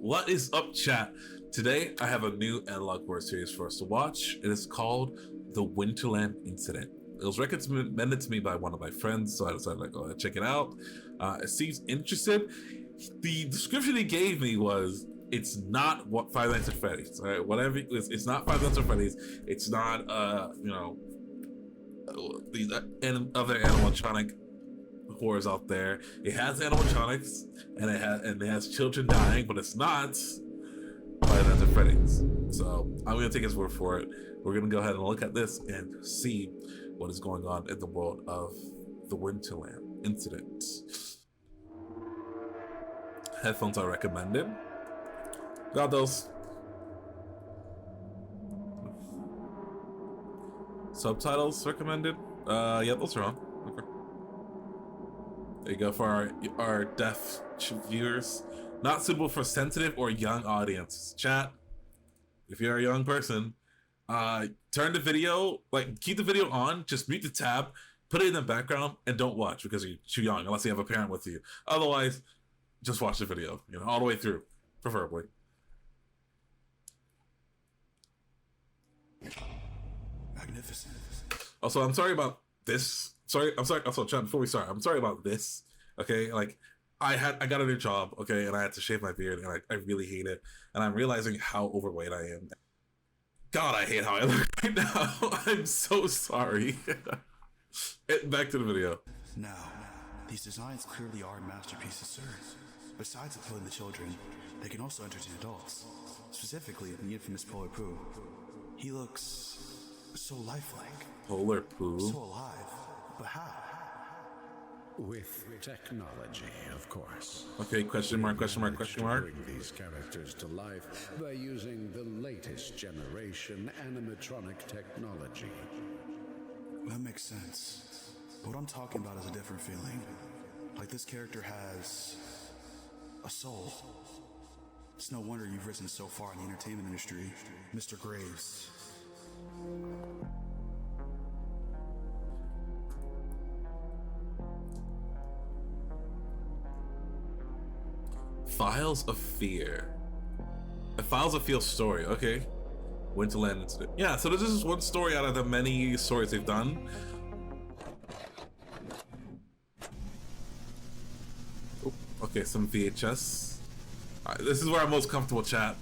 What is up, chat? Today I have a new analog horror series for us to watch. It is called The Wonderland Incident. It was recommended to me by one of my friends, so I decided to go ahead and check it out. It seems interesting. The description he gave me was, it's not what Five Nights at Freddy's, all right? Whatever it's not Five Nights at Freddy's. It's not these other animatronic horrors out there. It has animatronics and it has children dying, but it's not Five Nights at Freddy's. So I'm gonna take his word for it. We're gonna go ahead and look at this and see what is going on in the world of the Wonderland Incident. Headphones are recommended. Got those. Subtitles recommended. Yeah, those are on. Okay. There you go for our deaf viewers. Not suitable for sensitive or young audiences. Chat, if you're a young person, turn the video, keep the video on, just mute the tab, put it in the background, and don't watch because you're too young, unless you have a parent with you. Otherwise, just watch the video, all the way through, preferably. Magnificent. Also, I'm sorry about this. I'm sorry. Also, chat, before we start, I'm sorry about this. Okay, I got a new job. Okay, and I had to shave my beard, and I really hate it. And I'm realizing how overweight I am. God, I hate how I look right now. I'm so sorry. Back to the video. Now, these designs clearly are masterpieces, sir. Besides appealing to children, they can also entertain adults. Specifically, the infamous Polar Poo. He looks so lifelike. Polar Poo? So alive. But how? With technology, of course. Okay, question mark, question mark, question mark. Bring these characters to life by using the latest generation animatronic technology. That makes sense. But what I'm talking about is a different feeling. Like this character has a soul. It's no wonder you've risen so far in the entertainment industry, Mr. Graves. Files of Fear. A Files of Fear story, okay. Wonderland Incident. Yeah, so this is one story out of the many stories they've done. Oh, okay, some VHS. This is where I'm most comfortable, chat.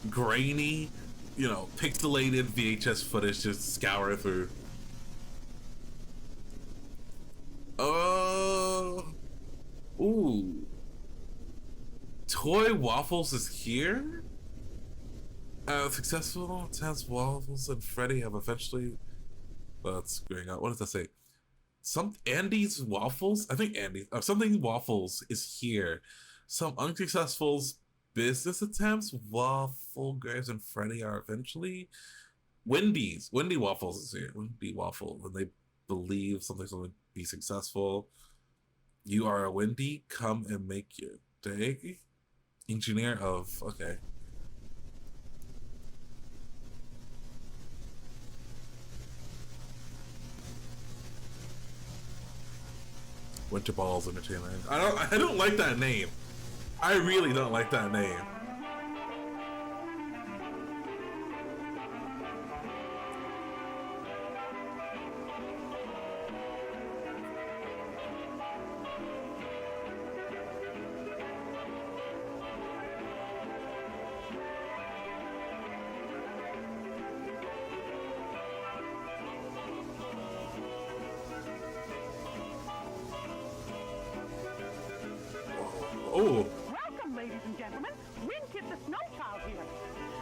Grainy, pixelated VHS footage just scour through. Ooh. Toy Waffles is here? Successful Taz Waffles and Freddy have eventually... Let's bring out... What does that say? Andy's Waffles? I think Andy... something Waffles is here. Some unsuccessful business attempts. Waffle Graves and Freddy are eventually... Wendy Waffles is here. Wendy Waffle. When they believe something's going to be successful. You are a Wendy. Come and make your day. Engineer of... Okay. Winter Balls Entertainment. I don't like that name. I really don't like that name. Oh. Welcome, ladies and gentlemen. Winkit the Snow Child here.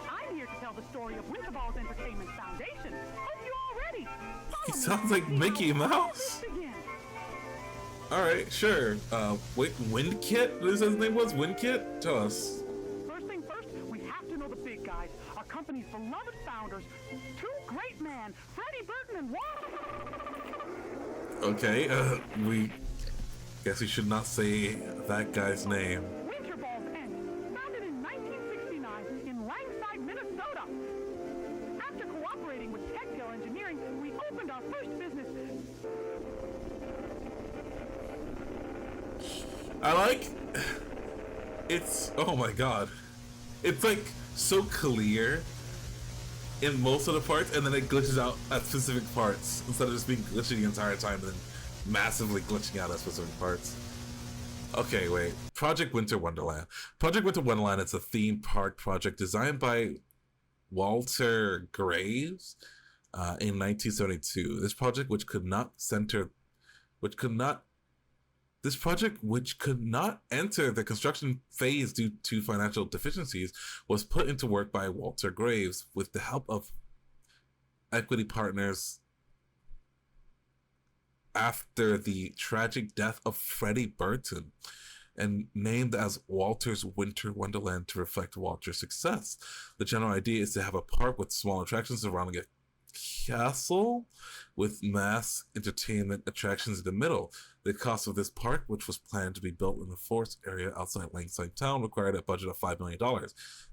I'm here to tell the story of Winterballs Entertainment Foundation. Hope you're all ready. He sounds like Mickey Mouse. Alright, sure. Wait, Winkit? What is his name was? Winkit? Tell us. First thing first, we have to know the big guys. Our company's beloved founders. Two great men, Freddie Burton and Okay, we guess we should not say that guy's name. Winterballs Inc., founded in 1969 in Langside, Minnesota. After cooperating with Techtail Engineering, we opened our first business. I like... It's... Oh my god. it's like so clear in most of the parts, and then it glitches out at specific parts instead of just being glitchy the entire time and then massively glitching out at specific parts. Okay, wait. Project Winter Wonderland. Project Winter Wonderland is a theme park project designed by Walter Graves in 1972. This project, which could not enter the construction phase due to financial deficiencies, was put into work by Walter Graves with the help of equity partners after the tragic death of Freddie Burton, and named as Walter's Winter Wonderland to reflect Walter's success. The general idea is to have a park with small attractions surrounding a castle with mass entertainment attractions in the middle. The cost of this park, which was planned to be built in a forest area outside Langside Town, required a budget of $5 million,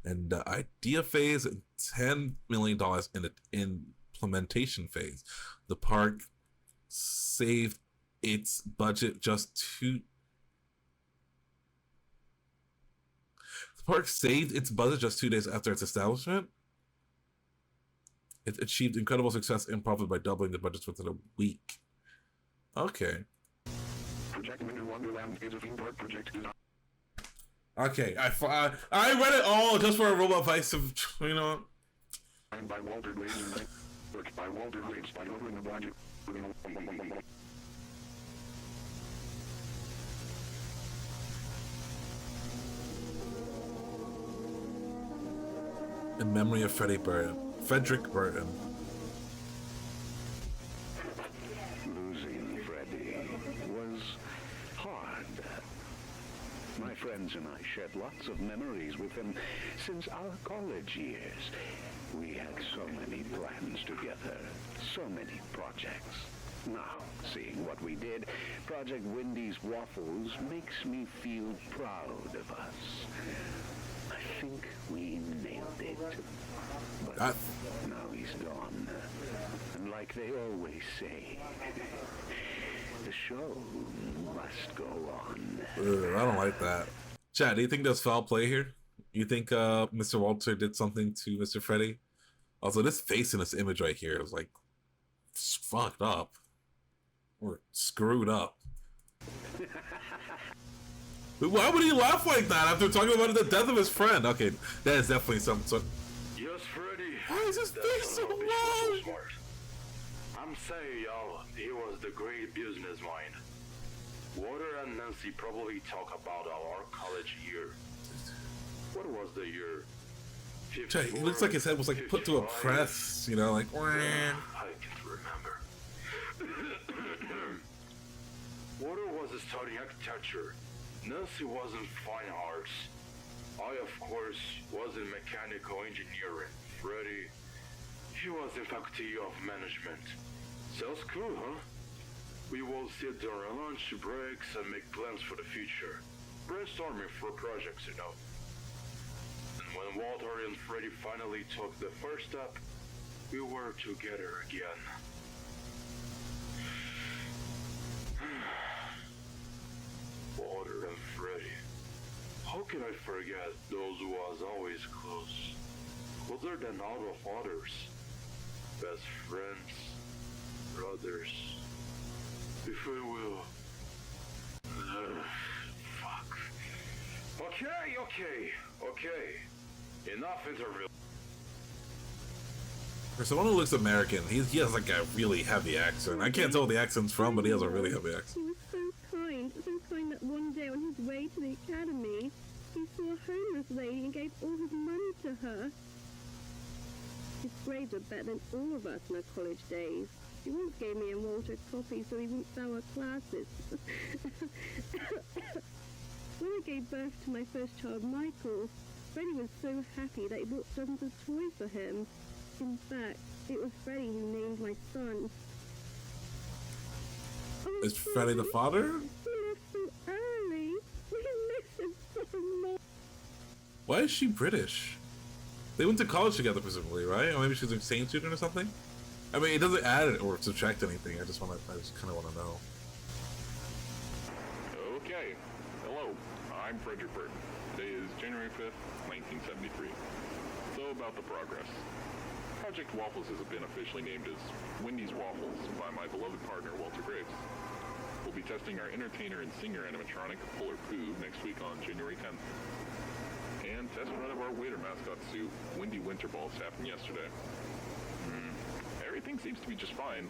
and the idea phase and $10 million in the implementation phase. The park saved its budget just 2 days after its establishment. It achieved incredible success and profit by doubling the budgets within a week. Okay. Project Winter Wonderland is a theme park project designed. Okay, I read it all just for a robot voice of, you know. By Walter Graves and worked by Walter Graves by lowering the budget. In memory of Frederick Burton. Losing Freddie was hard. My friends and I shared lots of memories with him since our college years. We had so many plans together, so many projects. Now, seeing what we did, Project Wendy's Waffles makes me feel proud of us. I think we nailed it. But now he's gone. And like they always say, the show must go on. Ugh, I don't like that. Chad, do you think there's foul play here? You think Mr. Walter did something to Mr. Freddy? Also, this face in this image right here is like fucked up. Or screwed up. Why would he laugh like that after talking about the death of his friend? Okay, that is definitely some sort. Yes, Freddy. Why is his face so long? I'm saying, y'all, he was the great business mind. Walter and Nancy probably talk about our college year. What was the year? Chad, it looks like his head was like put to a press, you know, like. I can't remember. Walter was studying architecture. Nancy was in fine arts. I, of course, was in mechanical engineering. Freddie, he was in faculty of management. Sounds cool, huh? We will sit during lunch breaks and make plans for the future. Brainstorming for projects, you know. And when Walter and Freddie finally took the first step, we were together again. Walter and Freddie. How can I forget those who was always close? Closer than all of others. Best friends, brothers, if we will. Fuck. Okay. Enough interview. For someone who looks American, he has like a really heavy accent. I can't tell where the accent's from, but he has a really heavy accent. He was so kind that one day on his way to the academy, he saw a homeless lady and gave all his money to her. His grades were better than all of us in our college days. He once gave me and Walter a copy so he wouldn't fail our classes. When I gave birth to my first child, Michael, Freddie was so happy that he bought dozens of toys for him. In fact, it was Freddie who named my son. Oh, Is Freddie the father? He left so early. We miss him so much. Why is she British? They went to college together, presumably, right? Or maybe she's an exchange student or something? I mean, it doesn't add or subtract anything. I just kind of want to know. Okay. Hello. I'm Frederick Burton. Today is January 5th, 1973. about the progress. Project Waffles has been officially named as Wendy's Waffles by my beloved partner, Walter Graves. We'll be testing our entertainer and singer animatronic, Polar Pooh, next week on January 10th. And test run of our waiter mascot suit, Wendy Winterballs, happened yesterday. Everything seems to be just fine.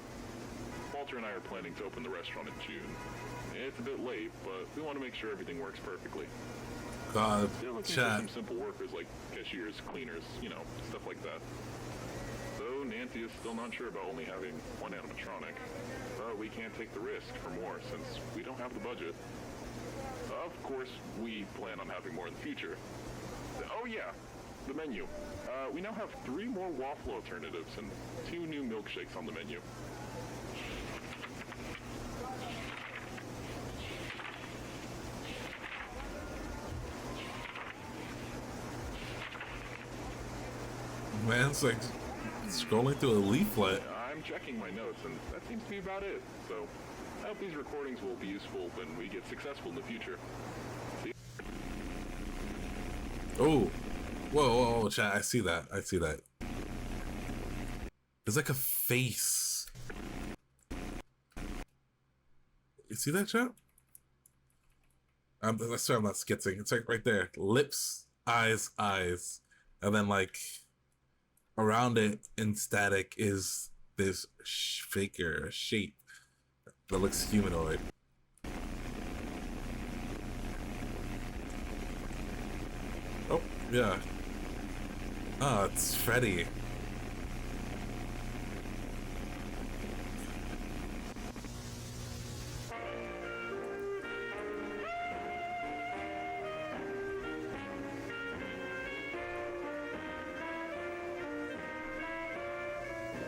Walter and I are planning to open the restaurant in June. It's a bit late, but we want to make sure everything works perfectly. God, Still looking for chat. some simple workers like cashiers, cleaners, you know, stuff like that. Though Nancy is still not sure about only having one animatronic. But we can't take the risk for more since we don't have the budget. Of course, we plan on having more in the future. Oh yeah, the menu. We now have 3 more waffle alternatives and 2 new milkshakes on the menu. Man's like scrolling through a leaflet. I'm checking my notes, and that seems to be about it. So, I hope these recordings will be useful when we get successful in the future. See? Oh, whoa, chat! I see that. I see that. There's like a face. You see that, chat? I swear I'm not skitzing. It's like right there. Lips, eyes, and then like around it in static is this figure, a shape that looks humanoid. Oh, yeah. Oh, it's Freddy.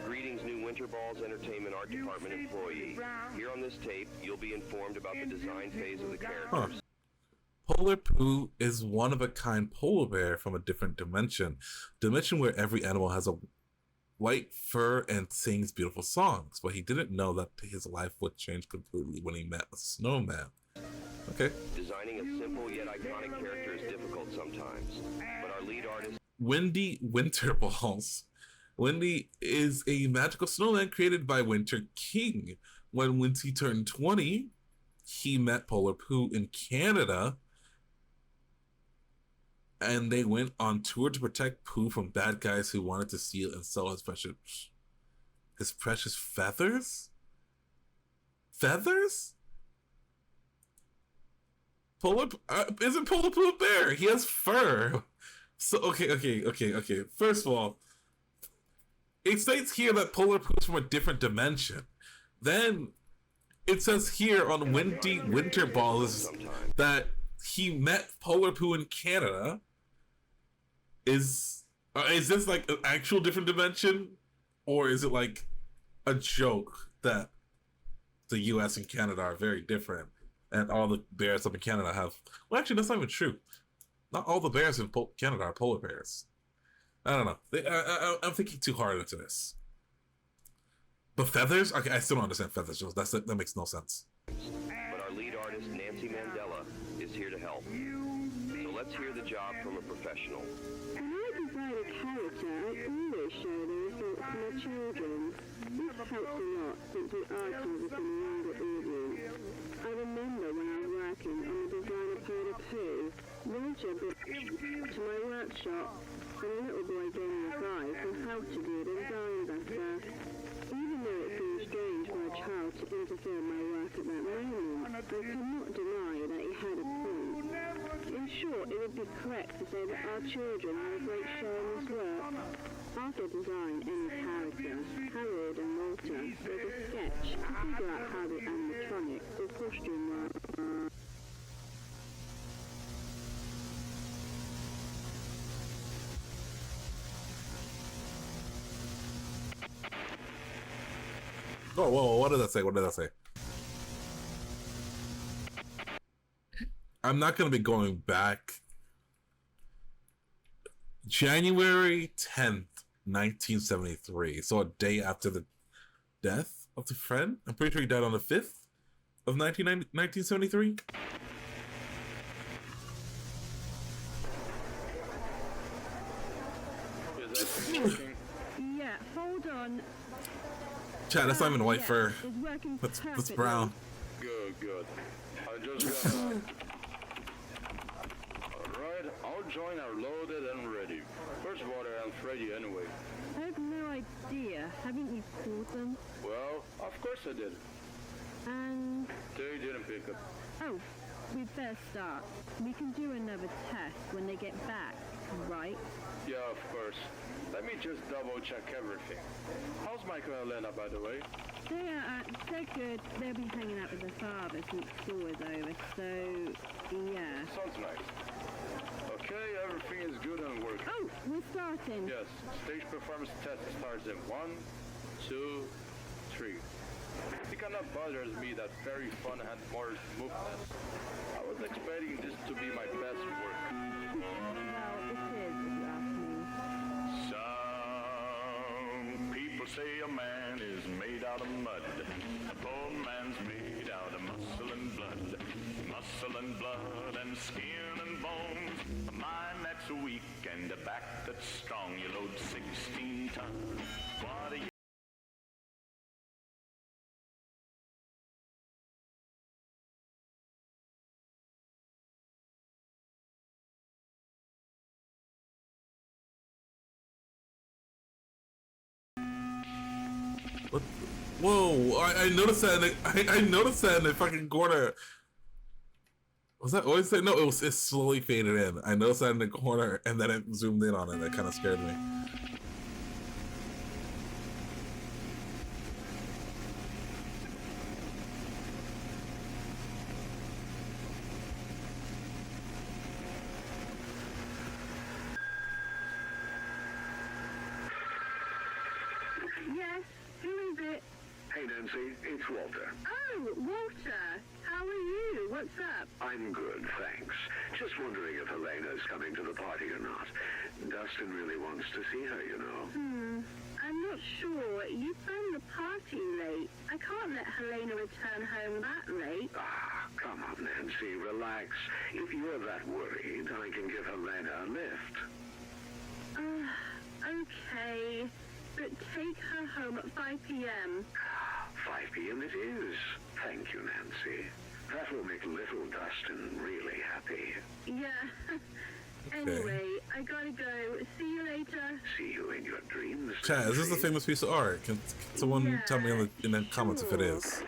Greetings, new Winterballs Entertainment Art Department employee. Here on this tape, you'll be informed about the design phase of the characters. Polar Pooh is one-of-a-kind polar bear from a different dimension where every animal has a white fur and sings beautiful songs, but he didn't know that his life would change completely when he met a snowman. Okay. Designing a simple yet iconic character is difficult sometimes, but our lead artist... Wendy Winterballs. Wendy is a magical snowman created by Winter King. When Winty turned 20, he met Polar Pooh in Canada, and they went on tour to protect Pooh from bad guys who wanted to steal and sell his precious feathers? Feathers? Isn't Polar Pooh a bear? He has fur. So, okay. First of all, it states here that Polar Pooh is from a different dimension. Then it says here on Wendy Winterballs that he met Polar Pooh in Canada. Is this like an actual different dimension, or is it like a joke that the U.S. and Canada are very different, and all the bears up in Canada have? Well, actually, that's not even true. Not all the bears in Canada are polar bears. I don't know. I'm thinking too hard into this. But feathers? Okay, I still don't understand feathers. That makes no sense. But our lead artist, Nancy Mandela, is here to help. So let's hear the job from a professional. When I design a character, I always show the results to my children. This helps a lot since we are targeting a younger audience. I remember when I was working on the design of Polar Pooh, Roger brought to my workshop, and a little boy gave me advice on how to do the design better. Even though it seems strange for a child to interfere in my work at that moment, I could not deny that he had a point. In short, it would be correct to say that our children are a great share in this work. After designing any character, Harold and Walter did a sketch to figure out how the animatronic or costume works. Oh, whoa, what did that say? I'm not going to be going back. January 10th, 1973. So a day after the death of the friend. I'm pretty sure he died on the 5th of 1973. Yeah, hold on. Chad, that's not even white fur. It's working That's perfectly. brown. Good. I just got back. Alright, I'll join our loaded and ready. Where's Water and Freddy anyway? I have no idea. Haven't you called them? Well, of course I did. And... They didn't pick up. Oh, we'd better start. We can do another test when they get back, right? Yeah, of course. Let me just double check everything. How's Michael and Elena, by the way? They're good. They'll be hanging out with their father since school is over, so... yeah. Sounds nice. Okay, everything is good and working. Oh, we're starting. Yes, stage performance test starts in 1, 2, 3. It kind of bothers me that very fun had more movement. I was expecting this to be my best work. Well, it is, if you ask me. Some people say a man is made out of mud. A poor man's made out of muscle and blood. Muscle and blood and skin and bones. A mind that's weak and a back that's strong. You load 16 tons. What a What? Whoa! I noticed that. I noticed that in the fucking corner. Was that always there? No, it slowly faded in. I noticed that in the corner, and then it zoomed in on it. That kind of scared me. Yes, who is it? Hey, Nancy, it's Walter. Oh, Walter. How are you? What's up? I'm good, thanks. Just wondering if Helena's coming to the party or not. Dustin really wants to see her, you know. I'm not sure. You phoned the party late. I can't let Helena return home that late. Ah, come on, Nancy, relax. If you're that worried, I can give Helena a lift. Okay. But take her home at 5 p.m. 5 p.m. it is. Thank you, Nancy. That will make little Dustin really happy. Yeah. Anyway, I gotta go. See you later. See you in your dreams. Chad, is this a famous piece of art? Can someone tell me in the comments if it is?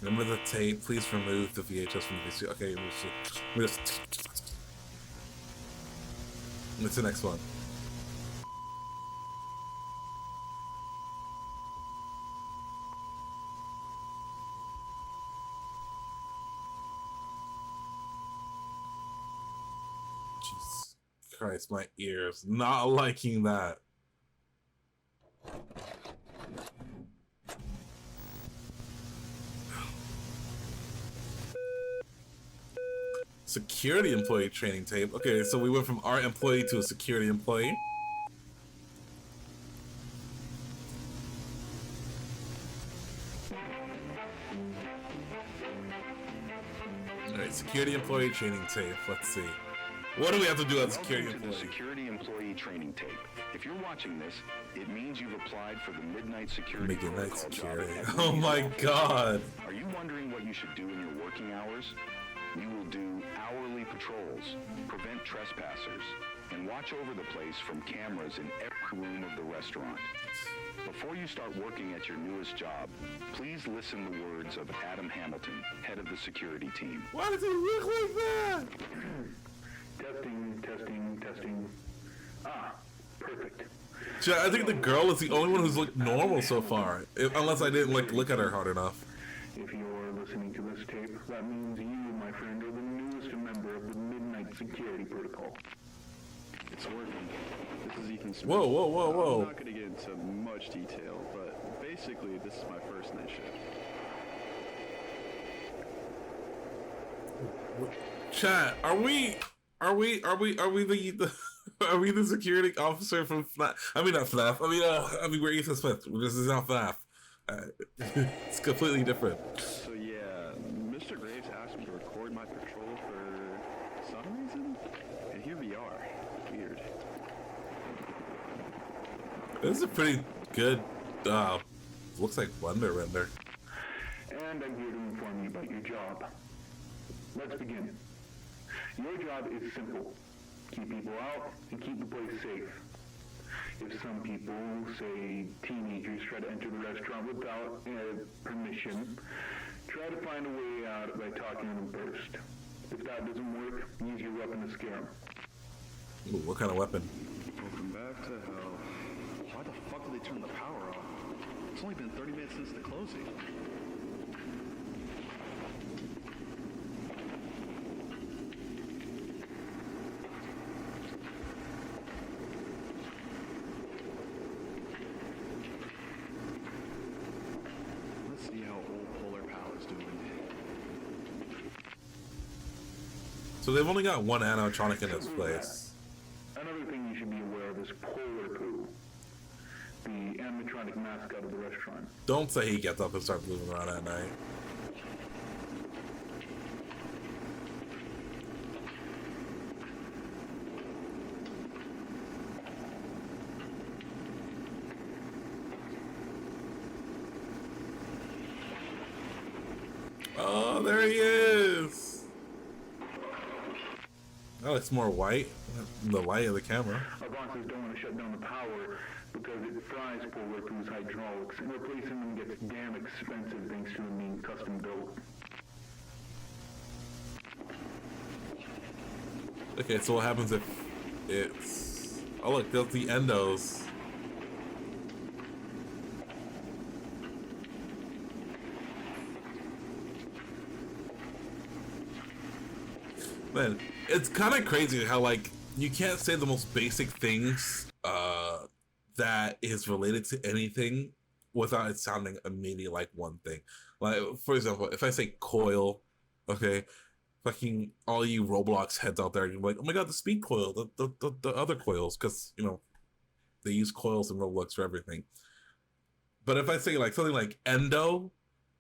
Remember the tape? Please remove the VHS from the VCR. Okay, what's the next one? Jesus Christ, my ears. Not liking that. Security employee training tape. Okay, so we went from art employee to a security employee. Alright, security employee training tape. Let's see. What do we have to do as security Welcome to the employee? security employee training tape. If you're watching this, it means you've applied for the Midnight Security Midnight Protocol security. job at Oh my god. Are you wondering what you should do in your working hours? You will do hourly patrols, prevent trespassers, and watch over the place from cameras in every room of the restaurant. Before you start working at your newest job, please listen the words of Adam Hamilton, head of the security team. Why does it look like that? Testing. Ah, perfect. I think the girl is the only one who's looked normal so far. Unless I didn't look at her hard enough. If you're listening to this tape, that means you, my friend, are the newest member of the Midnight Security Protocol. It's working. This is Ethan Smith. Whoa. I'm not going to get into much detail, but basically this is my first night shift. Chat, are we the security officer from FNAF? I mean not FNAF. I mean we're Ethan Smith. This is not FNAF. It's completely different. So yeah, Mr. Graves asked me to record my patrol for some reason. This is a pretty good, looks like Blender render. And I'm here to inform you about your job. Let's begin. Your job is simple. Keep people out and keep the place safe. If some people, say teenagers, try to enter the restaurant without permission, try to find a way out by talking to them first. If that doesn't work, use your weapon to scare them. Ooh, what kind of weapon? Welcome back to hell. Why the fuck did they turn the power off? It's only been 30 minutes since the closing. Let's see how old Polar Power's doing. So they've only got one animatronic in this place. Another thing you should be aware of is Polar Poo, the animatronic mascot of the restaurant. Don't say he gets up and starts moving around at night. Oh, there he is! Oh, it's more white. The light of the camera. Our bosses don't want to shut down the power because it fries Polar Poo's hydraulics, and replacing them gets damn expensive thanks to them being custom built. Okay, so what happens if it's... Oh look, there's the endos. Man, it's kind of crazy how, like, you can't say the most basic things that is related to anything without it sounding immediately like one thing. Like, for example, if I say coil, okay, fucking all you Roblox heads out there, you're like, oh my god, the speed coil, the other coils, because, you know, they use coils in Roblox for everything. But if I say, like, something like endo,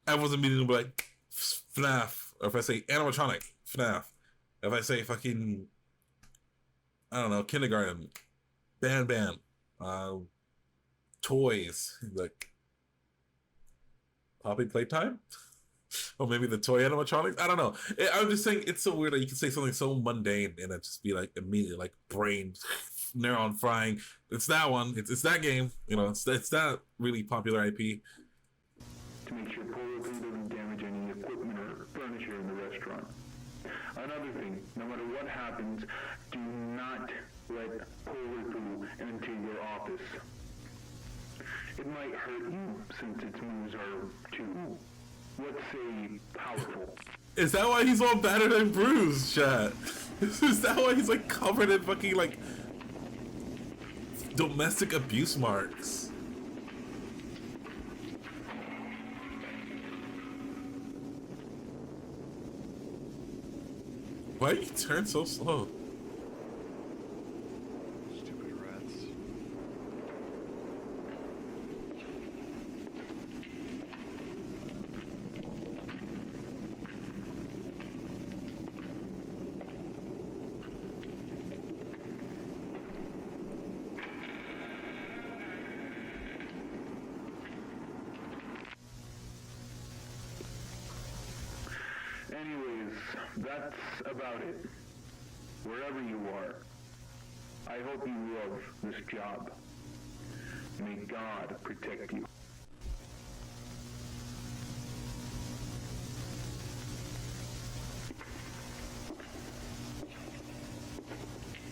everyone's immediately be like, FNAF. Or if I say animatronic, FNAF. If I say fucking, I don't know, kindergarten, band, toys, like Poppy Playtime? Or maybe the toy animatronics? I don't know. I'm just saying it's so weird that you can say something so mundane and it just be like immediately like brain, neuron frying. It's that one. It's that game. You know, it's that really popular IP. To make sure Polar Poo doesn't damage any equipment or furniture in the restaurant. Another thing, no matter what happens, do not let Polar Poo into your office. It might hurt you since its moves are too, let's say, powerful. Is that why he's all battered and bruised, chat? Is that why he's like covered in fucking like domestic abuse marks? Why do you turn so slow? Stupid rats. Anyways, that's about it. Wherever you are, I hope you love this job. May God protect you.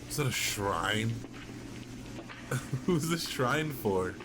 Is that a shrine? Who's the shrine for?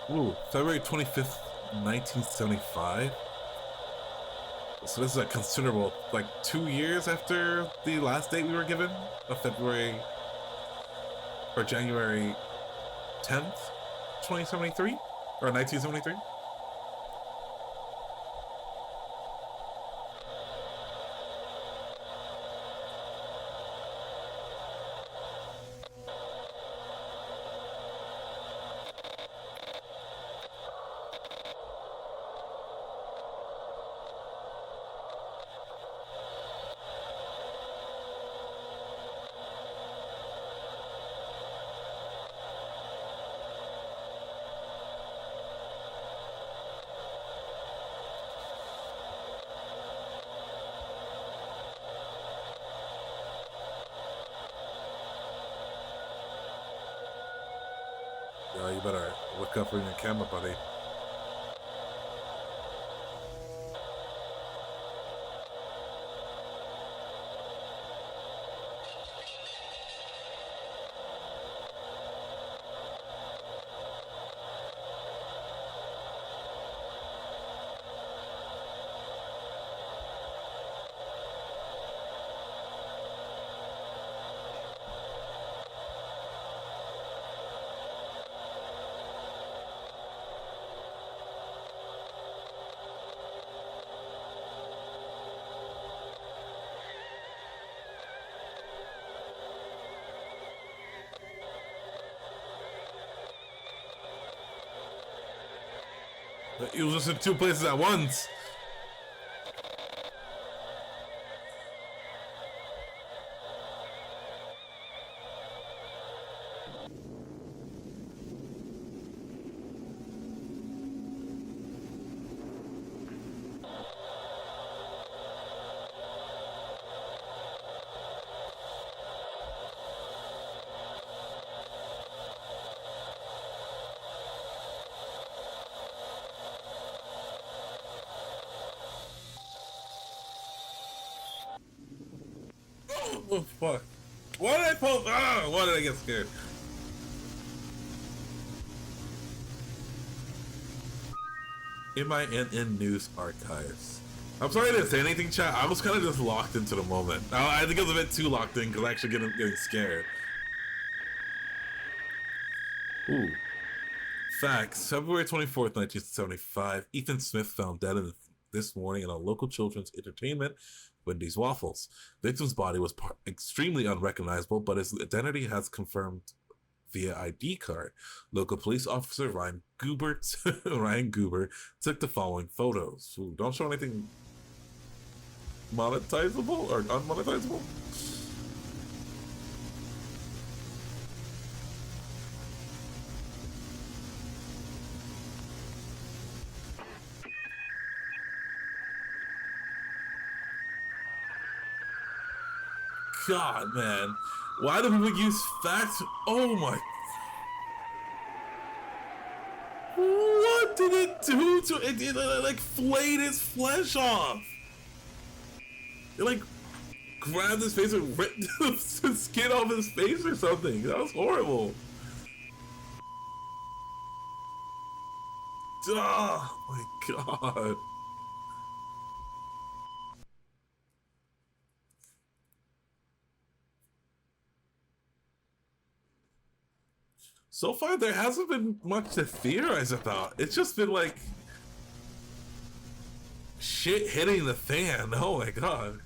Ooh, February 25th, 1975? So this is a considerable, like 2 years after the last date we were given of February or January 10th, 2073 or 1973. Yeah, you better look up in your camera, buddy. He was just in 2 places at once. Oh fuck! Why did I pull? Ah! Why did I get scared? MINN News Archives. I'm sorry I didn't say anything, chat. I was kind of just locked into the moment. I think I was a bit too locked in because I actually getting scared. Ooh. Facts. February 24th, 1975. Ethan Smith found dead this morning in a local children's entertainment, Wendy's Waffles. Victim's body was extremely unrecognizable, but his identity has confirmed via ID card. Local police officer Ryan Goober took the following photos. Ooh, don't show anything monetizable or unmonetizable. God, man. Why do people use facts? Oh my. What did it do to it? It like flayed his flesh off. It like grabbed his face and ripped the skin off his face or something. That was horrible. Oh my god. So far, there hasn't been much to theorize about. It's just been like shit hitting the fan. Oh my god.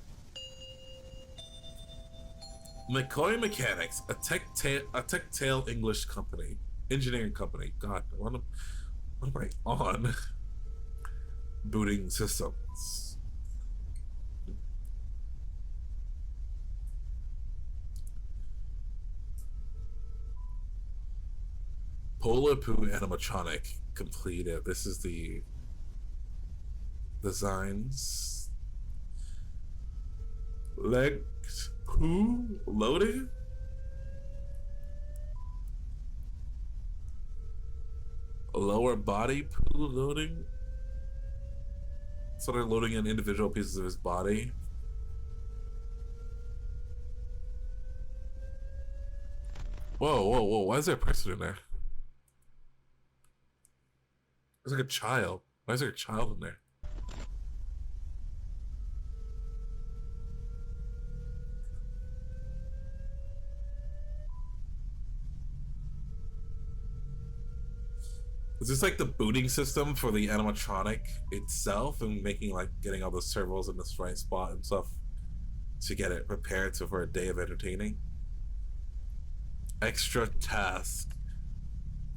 McCoy Mechanics, a tech-tail English company, engineering company. God, what am I on? Booting systems. Polar Poo animatronic completed. This is the designs. Legs Poo loading. Lower body Poo loading. So they're loading in individual pieces of his body. Whoa, whoa, whoa! Why is there a person in there? There's like a child. Why is there a child in there? Is this like the booting system for the animatronic itself and making like getting all the servos in this right spot and stuff to get it prepared for a day of entertaining? Extra task.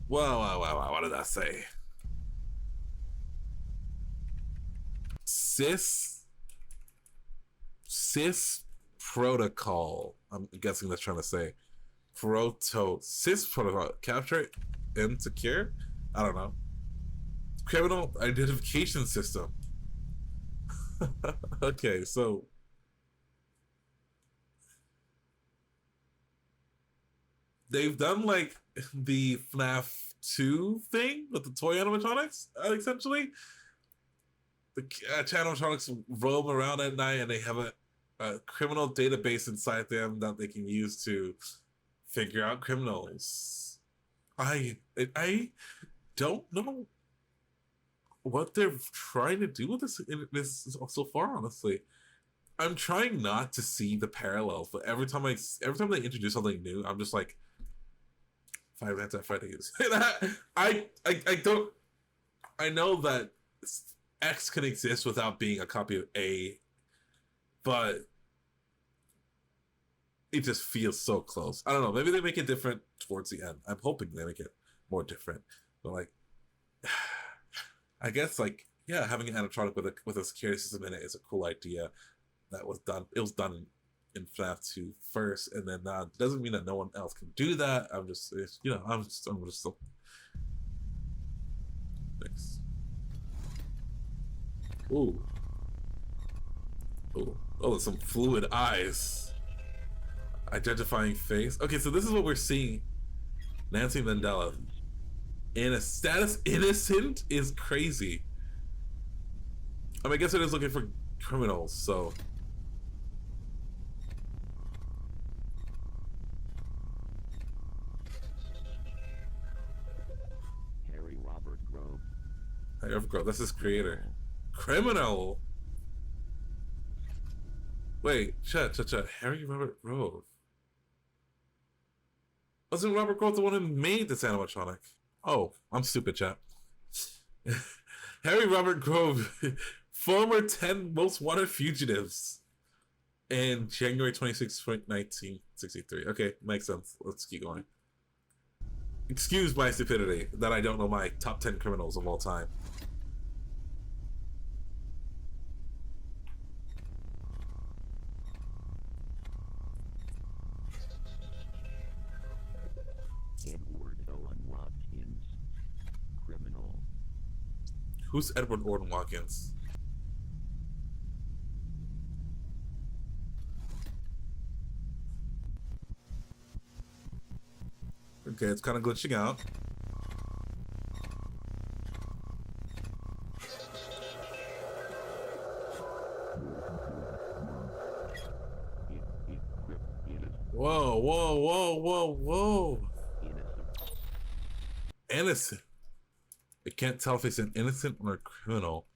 Whoa, what did that say? Sys protocol. I'm guessing that's trying to say sys protocol. Capture and secure? I don't know. Criminal identification system. Okay, so they've done like the FNAF 2 thing with the toy animatronics, essentially. The animatronics roam around at night and they have a criminal database inside them that they can use to figure out criminals. I don't know what they're trying to do with this so far, honestly. I'm trying not to see the parallels, but every time they introduce something new, I'm just like, Five Nights at Freddy's. I know that X can exist without being a copy of A, but it just feels so close. I don't know. Maybe they make it different towards the end. I'm hoping they make it more different. But like, I guess like, yeah, having an animatronic with a security system in it is a cool idea. That was done. It was done in FNAF 2 first, and then doesn't mean that no one else can do that. I'm just so. Thanks. Ooh. Oh, there's some fluid eyes. Identifying face. Okay, so this is what we're seeing. Nancy Mandela. In a status innocent is crazy. I mean, I guess it is looking for criminals, so. Harry Robert Grove. Harry Robert Grove, that's his creator. Criminal! Wait, chat. Harry Robert Grove. Wasn't Robert Grove the one who made this animatronic? Oh, I'm stupid, chat. Harry Robert Grove, former 10 most wanted fugitives. And January 26, 1963. Okay, makes sense. Let's keep going. Excuse my stupidity that I don't know my top 10 criminals of all time. Edward Owen Watkins. Criminal. Who's Edward Owen Watkins? Okay, it's kind of glitching out. Whoa. Innocent. I can't tell if it's an innocent or a criminal.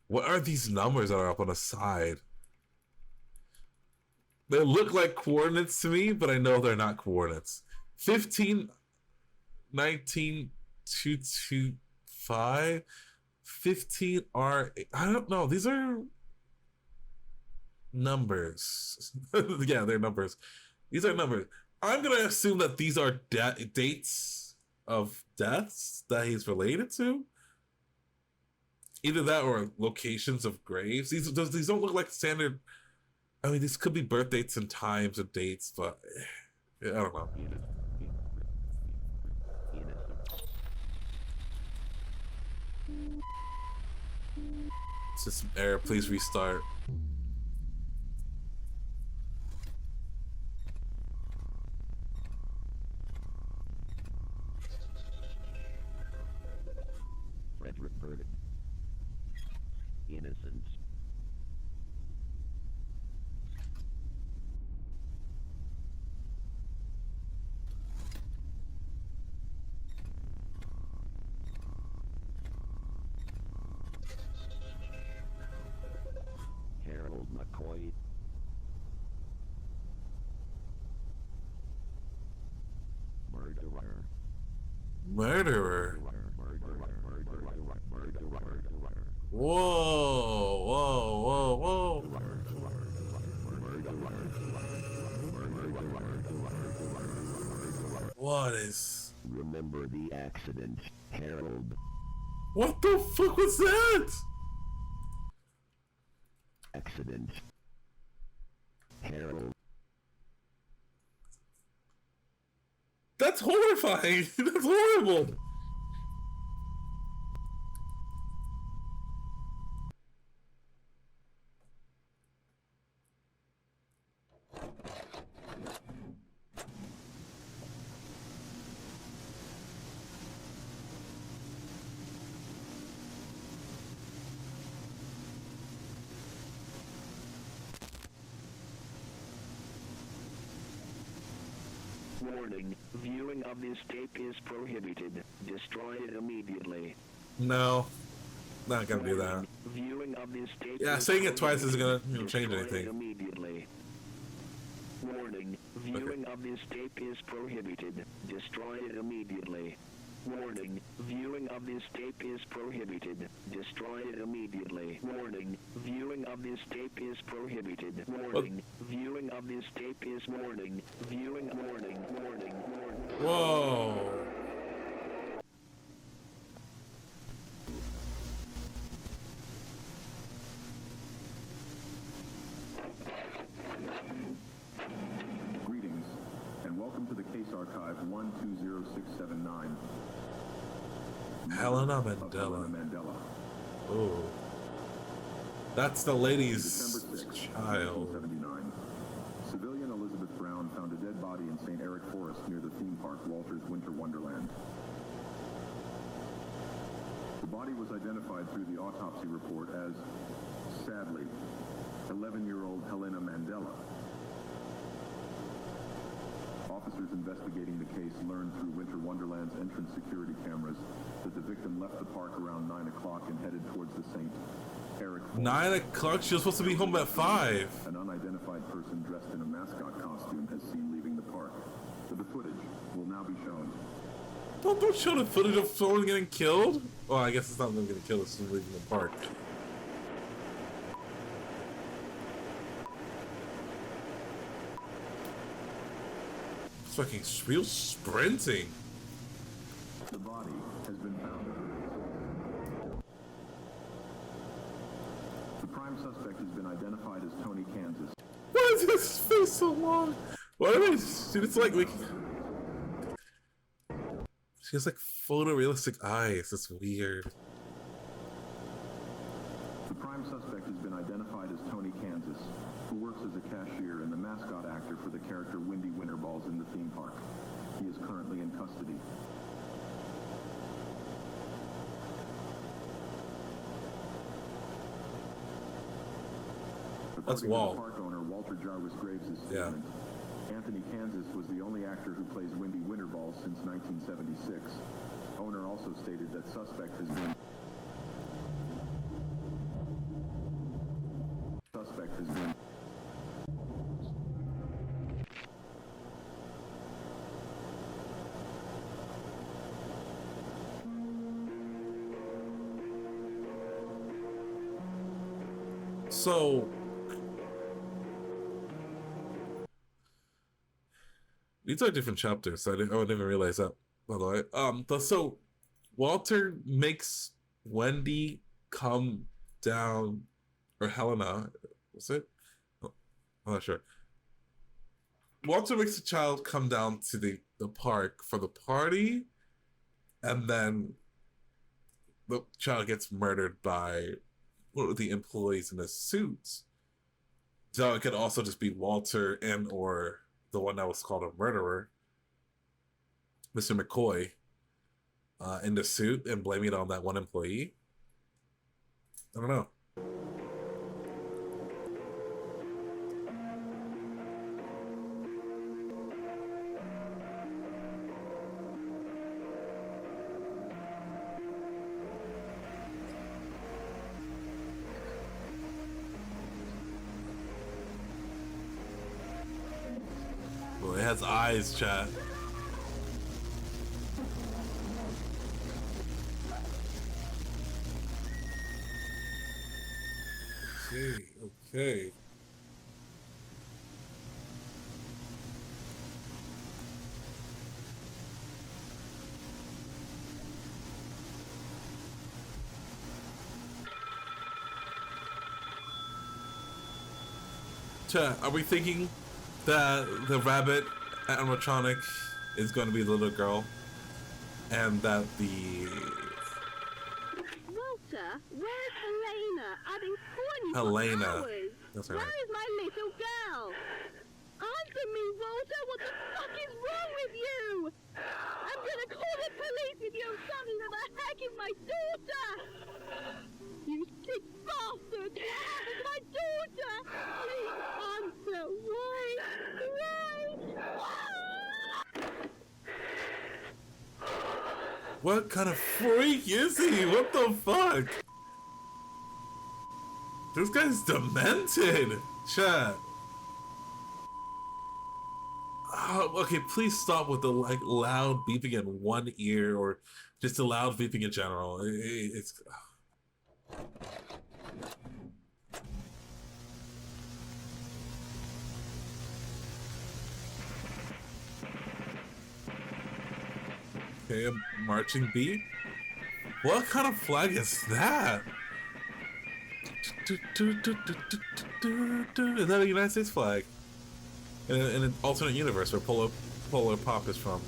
What are these numbers that are up on the side? They look like coordinates to me, but I know they're not coordinates. 15, 19, 225, 15 are, I don't know. These are numbers. Yeah, they're numbers. These are numbers. I'm going to assume that these are dates of deaths that he's related to. Either that or locations of graves. These don't look like standard. I mean, these could be birth dates and times and dates, but I don't know. System error, please restart. Frederick Burden. Innocence. Harold McCoy. Murderer. Murderer. Whoa, whoa, whoa, whoa. What is... Remember the accident, Harold. What the fuck was that? Accident. Harold. That's horrifying. That's horrible. Warning, viewing of this tape is prohibited. Destroy it immediately. No, not gonna do that. Viewing of this tape Yeah, is saying it twice isn't gonna prohibited. change Destroy it anything. Immediately. Warning, viewing of this tape is prohibited. Destroy it immediately. Warning, viewing of this tape is prohibited. Destroy it immediately. Warning, viewing of this tape is prohibited. Warning, viewing of this tape is warning. Viewing, warning. Whoa. Greetings, and welcome to the Case Archive 120679. Helena Of Mandela. Helena Mandela. Oh. That's the lady's December 6, child. 1979. Civilian Elizabeth Brown found a dead body in St. Eric Forest near the theme park Walter's Winter Wonderland. The body was identified through the autopsy report as, sadly, 11-year-old Helena Mandela. Officers investigating the case learned through Winter Wonderland's entrance security cameras that the victim left the park around 9 o'clock and headed towards the St. Eric Forest. 9 o'clock? She was supposed to be home at 5. An unidentified person dressed in a mascot costume has seen leaving the park. The footage will now be shown. Don't show the footage of someone getting killed. Well, I guess it's not them getting killed, it's them leaving the park. It's fucking real sprinting. The body has been found. The prime suspect has been identified as Tony Kansas. Why is his face so long? Why do they... Dude, it's like... She has like photorealistic eyes. It's weird. The prime suspect has been identified as Tony Kansas, who works as a cashier and the mascot actor for the character Windy Winterballs in the theme park. He is currently in custody. That's According to Walt. the park owner Walter Jarvis Graves' statement, Anthony Kansas was the only actor who plays Windy Winterballs since 1976. Owner also stated that suspect has been So these are different chapters. I didn't even realize that, by the way. So Walter makes Wendy come down, or Helena, was it? Oh, I'm not sure. Walter makes the child come down to the park for the party, and then the child gets murdered by one of the employees in the suits. So it could also just be Walter and or the one that was called a murderer, Mr. McCoy, in the suit, and blame it on that one employee. I don't know. Well, it has eyes, chat. Okay. Chat, are we thinking that the rabbit animatronic is going to be the little girl? And that the... Walter, where's Helena? I've been calling you Helena. for hours. That's her Where name. is my little girl? Answer me, Walter! What the fuck is wrong with you? I'm gonna call the police if you have something that the heck is my daughter! You sick bastard! What is my daughter? Please answer. Why? What kind of freak is he? What the fuck? This guy's demented. Chat. Okay, please stop with the like loud beeping in one ear or just the loud beeping in general. It's okay, a marching beat. What kind of flag is that? Is that a United States flag? In an alternate universe where Polar Pop is from.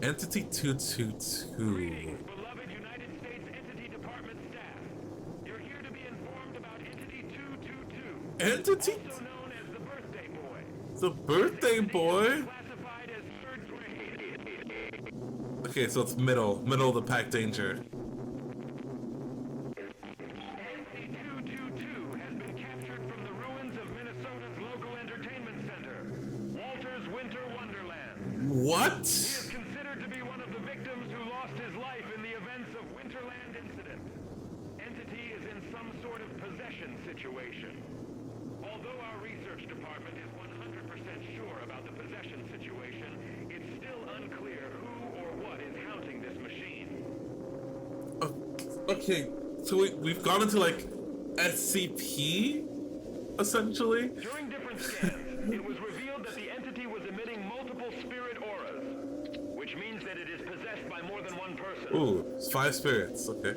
Entity 222. Beloved United States Entity Department staff, you're here to be informed about Entity 222. Entity? Also known as the Birthday Boy. The Birthday Boy? Classified as third grade. Okay, so it's middle of the pack danger. Entity 222 has been captured from the ruins of Minnesota's local entertainment center, Walter's Winter Wonderland. What? He is considered to be one of the victims who lost his life in the events of Winterland incident. Entity is in some sort of possession situation. Although our research department is 100% sure about the possession situation, it's still unclear who or what is hounding this machine. Okay, so we've gone into like SCP, essentially. During different scans, it was revealed that the entity was emitting multiple spirit auras, which means that it is possessed by more than one person. Ooh, it's 5 spirits. Okay.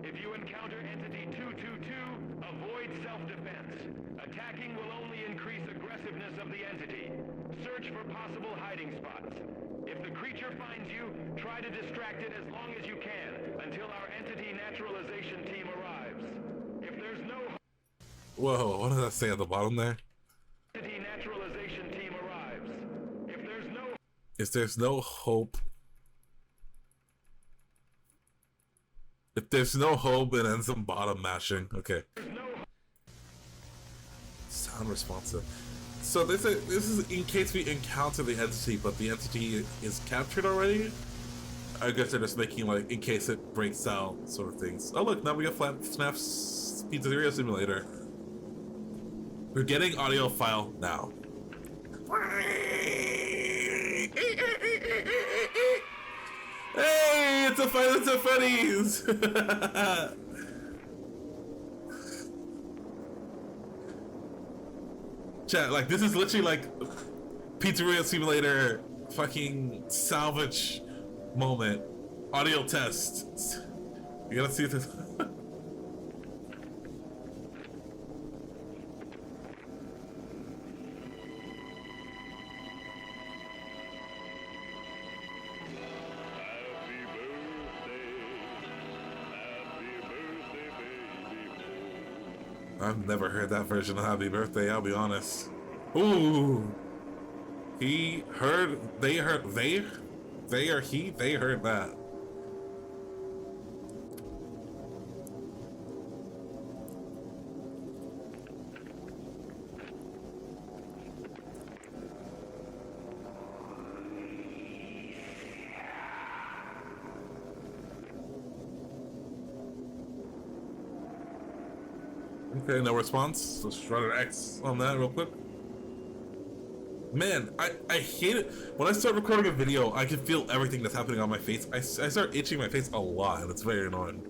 If you encounter Entity 222, avoid self-defense. Attacking will only increase aggressiveness of the entity. Search for possible hiding spots. If the creature finds you, try to distract it as long as you can, until our entity naturalization team arrives. If there's no... Whoa, what does that say at the bottom there? Entity naturalization team arrives. If there's no... If there's no hope... If there's no hope, it ends in bottom mashing. Okay. Sound responsive. So this is in case we encounter the entity, but the entity is captured already? I guess they're just making like, in case it breaks out, sort of things. Oh look, now we got FNAF's Pizzeria Simulator. We're getting audio file now. Hey, it's a Five Nights at Freddy's! Chat, like, this is literally like Pizzeria Simulator fucking Salvage moment. Audio test. You gotta see this. I've never heard that version of Happy Birthday, I'll be honest. Ooh. They heard that. Okay, no response. Let's try an X on that real quick. Man, I hate it. When I start recording a video, I can feel everything that's happening on my face. I start itching my face a lot, and it's very annoying.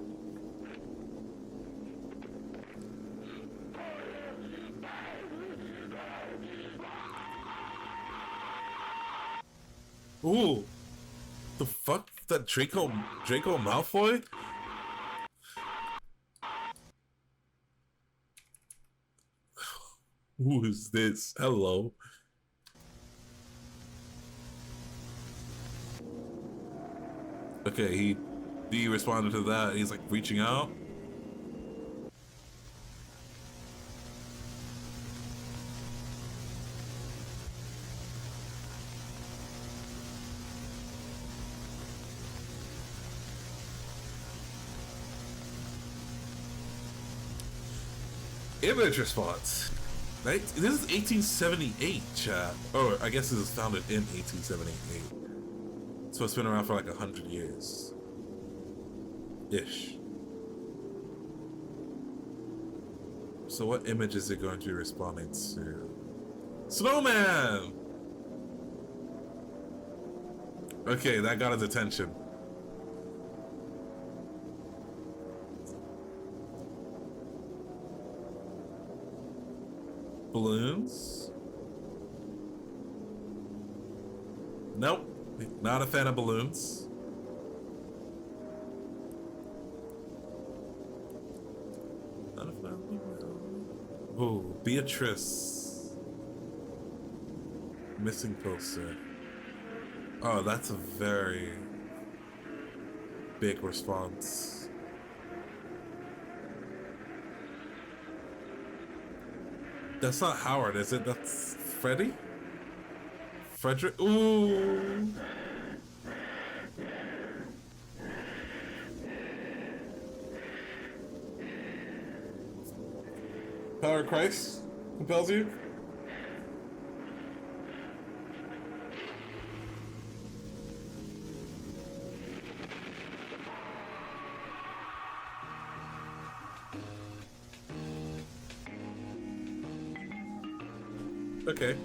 Ooh. The fuck? That Draco Malfoy? Who is this? Hello. Okay, he responded to that. He's like reaching out. Image response. Right? This is 1878, chat. Or I guess this was founded in 1878. So it's been around for like 100 years. Ish. So what image is it going to be responding to? Snowman! Okay, that got his attention. Balloons? Nope. Not a fan of balloons. Not a fan of balloons. Ooh, Beatrice. Missing poster. Oh, that's a very big response. That's not Howard, is it? That's Freddy? Frederick? Ooh! Power of Christ compels you? Okay.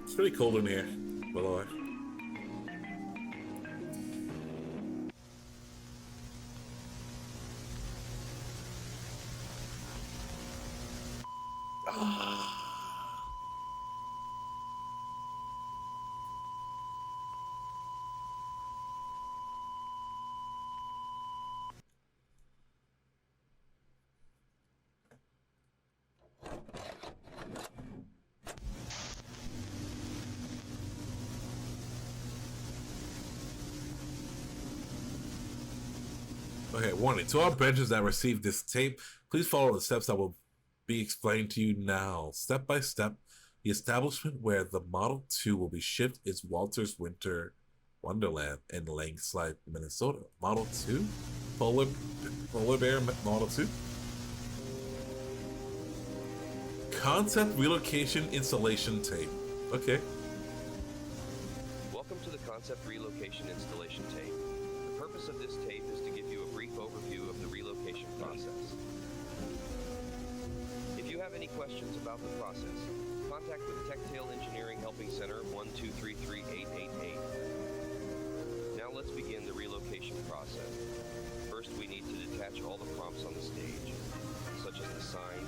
It's pretty cold in here, by the way. Okay, warning. To all benches that receive this tape, please follow the steps that will be explained to you now. Step by step, the establishment where the Model 2 will be shipped is Walter's Winter Wonderland in Langslide, Minnesota. Model 2? Polar Bear Model 2? Concept Relocation Installation Tape. Okay. Welcome to the Concept Relocation Installation Tape. The purpose of this tape is to give you a brief overview of the relocation process. If you have any questions about the process, contact with Techtail Engineering Helping Center 1233888. Now let's begin the relocation process. First, we need to detach all the prompts on the stage, such as the sign,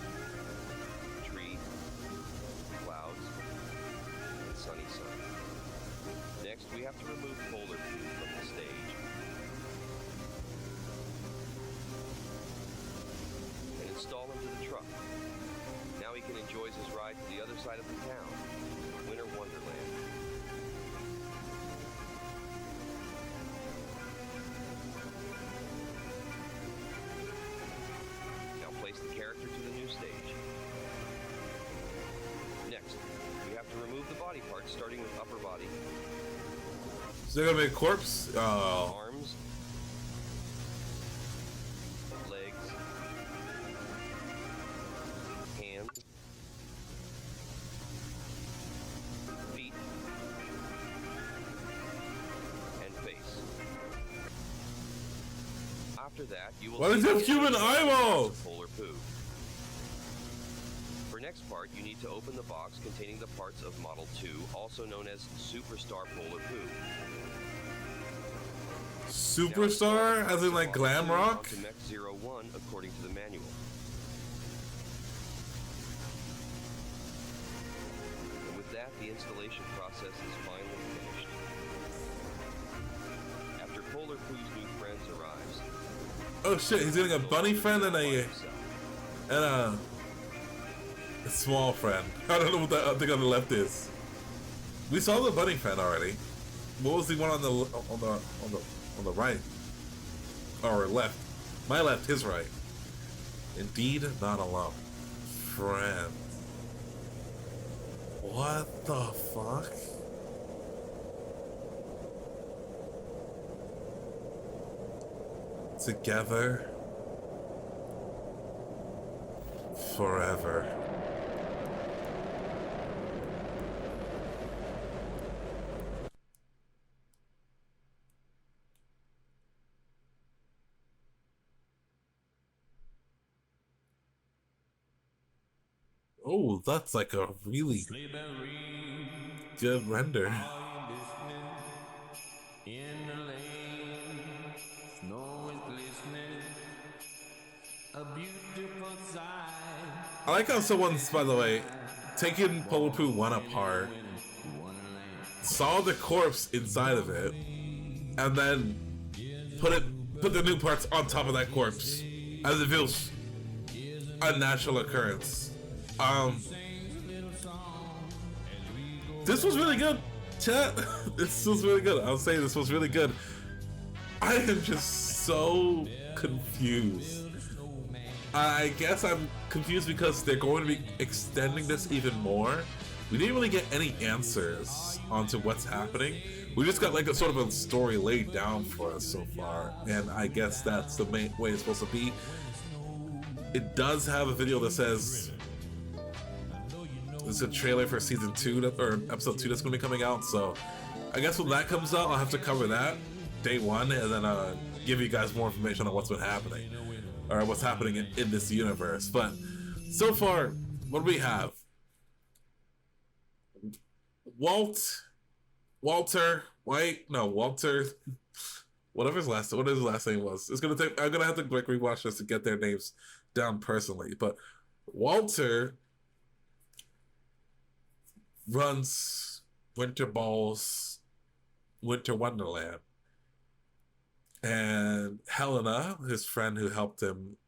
tree, clouds, and sunny sun. Next, we have to remove Polar View from the stage and install him to the truck. Now he can enjoy his ride to the other side of the town, Winter Wonderland. Now place the character to the new stage. Next, we have to remove the body parts, starting with upper body. Is there gonna be a corpse? Arms, legs, hands, feet, and face. After that, you will What is this human eyeball? Polar poo. For next part, you need to open the box containing the parts of Model 2, also known as Superstar Polar Poo. Superstar? As in like glam rock? To Mech 01 according to the manual. And with that, the installation process is finally finished. After Polar Poo's new friends arrives. Oh shit, he's getting a bunny friend and a small friend. I don't know what that thing on the left is. We saw the bunny friend already. What was the one on the right? Or left? My left, his right. Indeed, not alone. Friend. What the fuck? Together. Forever. Oh, that's like a really good render. I like how someone's, by the way, taking Polar Poo 1 apart, saw the corpse inside of it, and then put the new parts on top of that corpse, as if it was a natural occurrence. This was really good, chat. This was really good. I'll say this was really good. I am just so confused. I guess I'm confused because they're going to be extending this even more. We didn't really get any answers onto what's happening. We just got like a sort of a story laid down for us so far, and I guess that's the main way it's supposed to be. It does have a video that says there's a trailer for season 2 or episode 2 that's going to be coming out, so I guess when that comes out, I'll have to cover that day 1 and then give you guys more information on what's been happening or what's happening in this universe. But so far, what do we have? Walter, whatever his last name was. It's gonna take. I'm gonna have to like rewatch this to get their names down personally. But Walter runs Winter Wonderland, and Helena, his friend who helped him,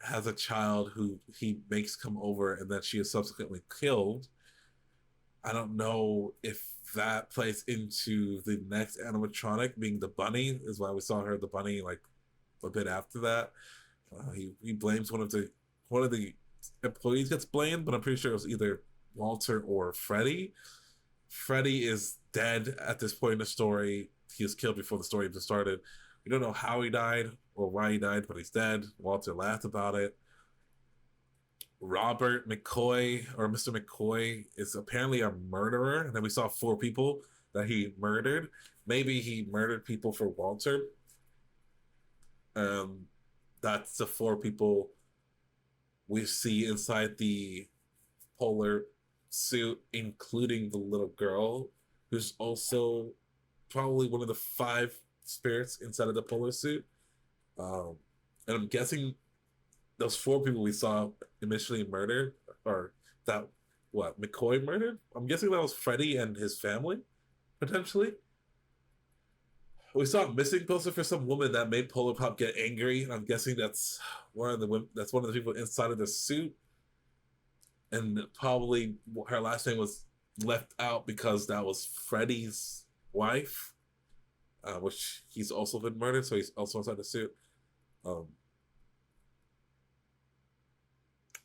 has a child who he makes come over, and then she is subsequently killed. I don't know if that plays into the next animatronic being the bunny, is why we saw her the bunny like a bit after that. He blames one of the employees gets blamed, but I'm pretty sure it was either Walter or Freddy. Freddy is dead at this point in the story. He was killed before the story even started. We don't know how he died or why he died, but he's dead. Walter laughed about it. Robert McCoy, or Mr. McCoy, is apparently a murderer. And then we saw 4 people that he murdered. Maybe he murdered people for Walter. That's the 4 people we see inside the polar suit, including the little girl, who's also probably one of the 5 spirits inside of the polar suit. And I'm guessing those 4 people we saw initially murdered, or that McCoy murdered. I'm guessing that was Freddy and his family, potentially. We saw a missing poster for some woman that made Polar Pop get angry, and I'm guessing that's one of the people inside of the suit. And probably her last name was left out because that was Freddy's wife, which he's also been murdered, so he's also inside the suit.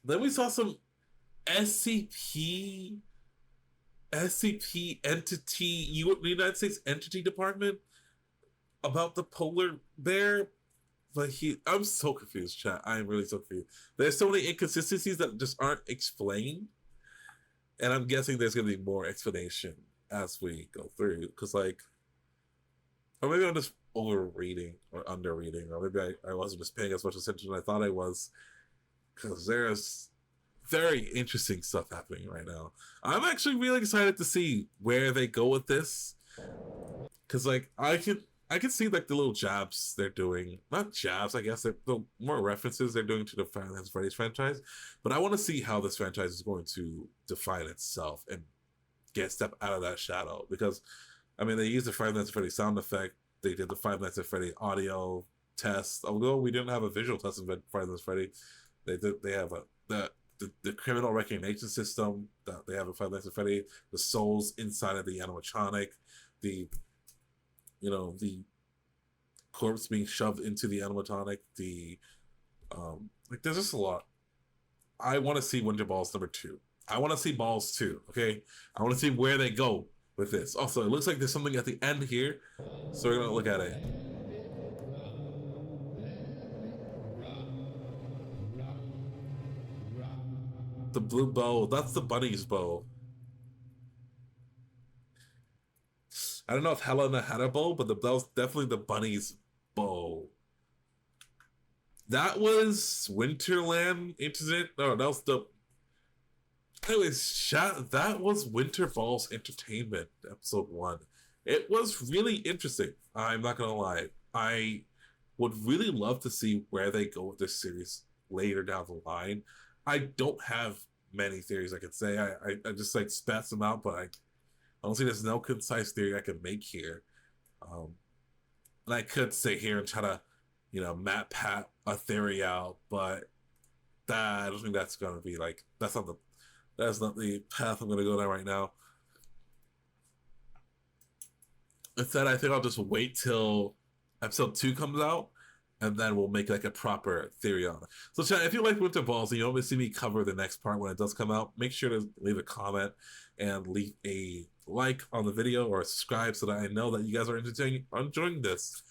Then we saw some SCP entity, United States Entity Department about the polar bear. But I'm so confused, chat. I am really so confused. There's so many inconsistencies that just aren't explained. And I'm guessing there's going to be more explanation as we go through. Because or maybe I'm just overreading or underreading, or maybe I wasn't just paying as much attention as I thought I was, because there's very interesting stuff happening right now. I'm actually really excited to see where they go with this, because like I can see like the little jabs they're doing, not jabs, I guess they're the more references they're doing to the Five Nights at Freddy's franchise, but I want to see how this franchise is going to define itself and get step out of that shadow, because I mean they used the Five Nights at Freddy sound effect, they did the Five Nights at Freddy audio test, although we didn't have a visual test of Five Nights at Freddy. They have the criminal recognition system that they have in Five Nights at Freddy, the souls inside of the animatronic, the corpse being shoved into the animatronic, like there's just a lot. I want to see Wonder Balls number 2. I want to see Balls 2, okay? I want to see where they go with this. Also, it looks like there's something at the end here, so we're gonna look at it. The blue bow, that's the bunny's bow. I don't know if Helena had a bow, but that was definitely the bunny's bow. That was Winterland incident. No, that was the. Anyways, that was Winter Balls Entertainment episode 1. It was really interesting. I'm not gonna lie. I would really love to see where they go with this series later down the line. I don't have many theories I could say. I just like spat them out, but I don't see there's no concise theory I can make here. And I could sit here and try to, map pat a theory out, but I don't think that's gonna be like that's not the path I'm gonna go down right now. Instead, I think I'll just wait till episode 2 comes out, and then we'll make like a proper theory on it. So chat, if you like Winter Balls and you want to see me cover the next part when it does come out, make sure to leave a comment and leave a like on the video or subscribe so that I know that you guys are enjoying this.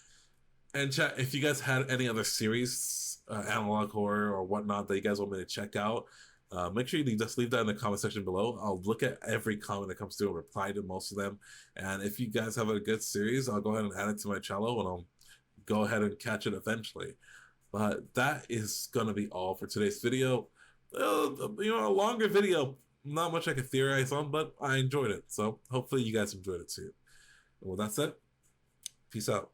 And chat, if you guys had any other series, analog horror or whatnot that you guys want me to check out, make sure you just leave that in the comment section below. I'll look at every comment that comes through and reply to most of them. And if you guys have a good series, I'll go ahead and add it to my channel and I'll go ahead and catch it eventually. But that is gonna be all for today's video. A longer video, not much I could theorize on, but I enjoyed it, so hopefully you guys enjoyed it too. And with that said, peace out.